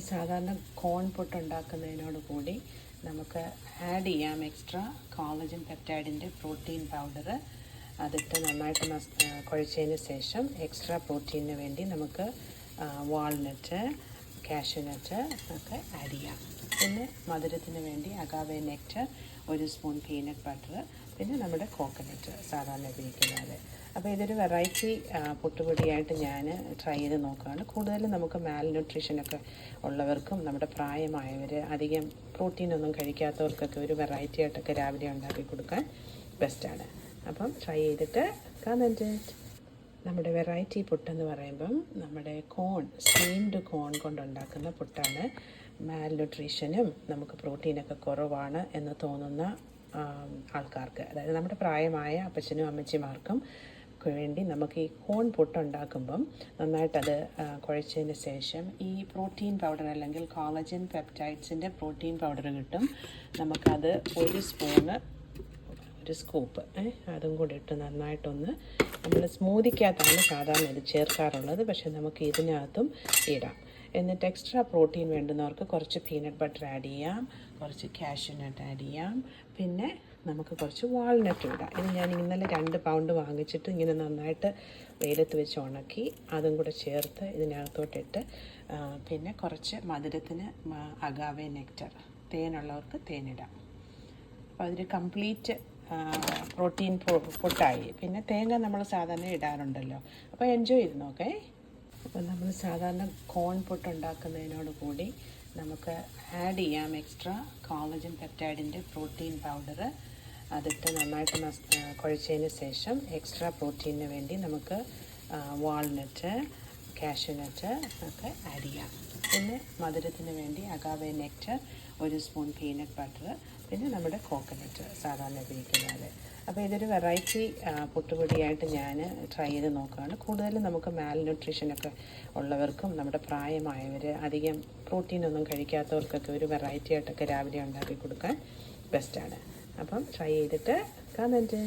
സാധാരണ കോൺ പുട്ട് ഉണ്ടാക്കുന്നതിനോട് കൂടി നമുക്ക് ആഡ് ചെയ്യാം എക്സ്ട്രാ കോളജൻ പെപ്റ്റൈഡിൻ്റെ പ്രോട്ടീൻ പൗഡർ. അതിട്ട് നന്നായിട്ട് കുഴച്ചതിന് ശേഷം എക്സ്ട്രാ പ്രോട്ടീനിന് വേണ്ടി നമുക്ക് വാൾനട്ട്, കാഷ്യൂനട്ട് ഒക്കെ ആഡ് ചെയ്യാം. പിന്നെ മധുരത്തിന് വേണ്ടി അഗാവെ നെക്റ്റർ, 1 സ്പൂൺ പീനട്ട് ബട്ടർ, പിന്നെ നമ്മുടെ കോക്കനട്ട് സാധാരണ ഉപയോഗിക്കുന്നത്. അപ്പോൾ ഇതൊരു വെറൈറ്റി പുട്ടുപൊടിയായിട്ട് ഞാൻ ട്രൈ ചെയ്ത് നോക്കുകയാണ്. കൂടുതലും നമുക്ക് മാൽന്യൂട്രീഷനൊക്കെ ഉള്ളവർക്കും നമ്മുടെ പ്രായമായവർ, അധികം പ്രോട്ടീനൊന്നും കഴിക്കാത്തവർക്കൊക്കെ ഒരു വെറൈറ്റി ആയിട്ടൊക്കെ രാവിലെ ഉണ്ടാക്കി കൊടുക്കാൻ ബെസ്റ്റാണ്. അപ്പം ട്രൈ ചെയ്തിട്ട് കമൻറ്റ്. നമ്മുടെ വെറൈറ്റി പുട്ടെന്ന് പറയുമ്പം നമ്മുടെ കോൺ, സ്റ്റീംഡ് കോൺ കൊണ്ടുണ്ടാക്കുന്ന പുട്ടാണ്. മാൽന്യൂട്രീഷനും നമുക്ക് പ്രോട്ടീനൊക്കെ കുറവാണ് എന്ന് തോന്നുന്ന ആൾക്കാർക്ക്, അതായത് നമ്മുടെ പ്രായമായ അപ്പച്ചനും അമ്മച്ചിമാർക്കും വേണ്ടി നമുക്ക് ഈ കോൺ പുട്ടുണ്ടാക്കുമ്പം നന്നായിട്ടത് കുഴച്ചതിന് ശേഷം ഈ പ്രോട്ടീൻ പൗഡർ അല്ലെങ്കിൽ കോളജൻ പെപ്റ്റൈഡ്സിൻ്റെ പ്രോട്ടീൻ പൗഡർ കിട്ടും. നമുക്കത് 1 സ്കൂപ്പ് അതും കൂടി ഇട്ട് നന്നായിട്ടൊന്ന്, നമ്മൾ സ്മൂതിക്കകത്താണ് സാധാരണ ഇത് ചേർക്കാറുള്ളത്, പക്ഷേ നമുക്ക് ഇതിനകത്തും ഇടാം. എന്നിട്ട് എക്സ്ട്രാ പ്രോട്ടീൻ വേണ്ടുന്നവർക്ക് കുറച്ച് പീനട്ട് ബട്ടർ ആഡ് ചെയ്യാം, കുറച്ച് കാഷ്യൂനട്ട് ആഡ് ചെയ്യാം, പിന്നെ നമുക്ക് കുറച്ച് വാൾനട്ട് ഇടാം. ഇത് ഞാൻ ഇന്നലെ 2 പൗണ്ട് വാങ്ങിച്ചിട്ട് ഇങ്ങനെ നന്നായിട്ട് വെയിലത്ത് വെച്ച് ഉണക്കി അതും കൂടെ ചേർത്ത് ഇതിനകത്തോട്ടിട്ട്, പിന്നെ കുറച്ച് മധുരത്തിന് അഗാവെ നെക്റ്റർ, തേനുള്ളവർക്ക് തേനിടാം. അപ്പോൾ അതൊരു കംപ്ലീറ്റ് പ്രോട്ടീൻ പുട്ടായി. പിന്നെ തേങ്ങ നമ്മൾ സാധാരണ ഇടാറുണ്ടല്ലോ. അപ്പോൾ എൻജോയ് ചെയ്ത് നോക്കേ. അപ്പോൾ നമ്മൾ സാധാരണ കോൺ പുട്ടുണ്ടാക്കുന്നതിനോട് കൂടി നമുക്ക് ആഡ് ചെയ്യാം എക്സ്ട്രാ കോളജൻ പെപ്റ്റൈഡിൻ്റെ പ്രോട്ടീൻ പൗഡർ. അതിട്ട് നന്നായിട്ട് കുഴച്ചതിന് ശേഷം എക്സ്ട്രാ പ്രോട്ടീനിന് വേണ്ടി നമുക്ക് വാൾനട്ട്, കാഷ്യൂനട്ട് ഒക്കെ ആഡ് ചെയ്യാം. പിന്നെ മധുരത്തിന് വേണ്ടി അഗാവെ നെക്റ്റർ, 1 സ്പൂൺ പീനട്ട് ബട്ടർ, പിന്നെ നമ്മുടെ കോക്കനട്ട് സാധാരണ ഉപയോഗിക്കുന്നത്. അപ്പോൾ ഇതൊരു വെറൈറ്റി പുട്ടുപൊടിയായിട്ട് ഞാൻ ട്രൈ ചെയ്ത് നോക്കുകയാണ്. കൂടുതലും നമുക്ക് മാൽന്യൂട്രീഷനൊക്കെ ഉള്ളവർക്കും നമ്മുടെ പ്രായമായവർ, അധികം പ്രോട്ടീനൊന്നും കഴിക്കാത്തവർക്കൊക്കെ ഒരു വെറൈറ്റി ആയിട്ടൊക്കെ രാവിലെ ഉണ്ടാക്കി കൊടുക്കാൻ ബെസ്റ്റാണ്. അപ്പം ട്രൈ ചെയ്തിട്ട് കമൻറ്റ്.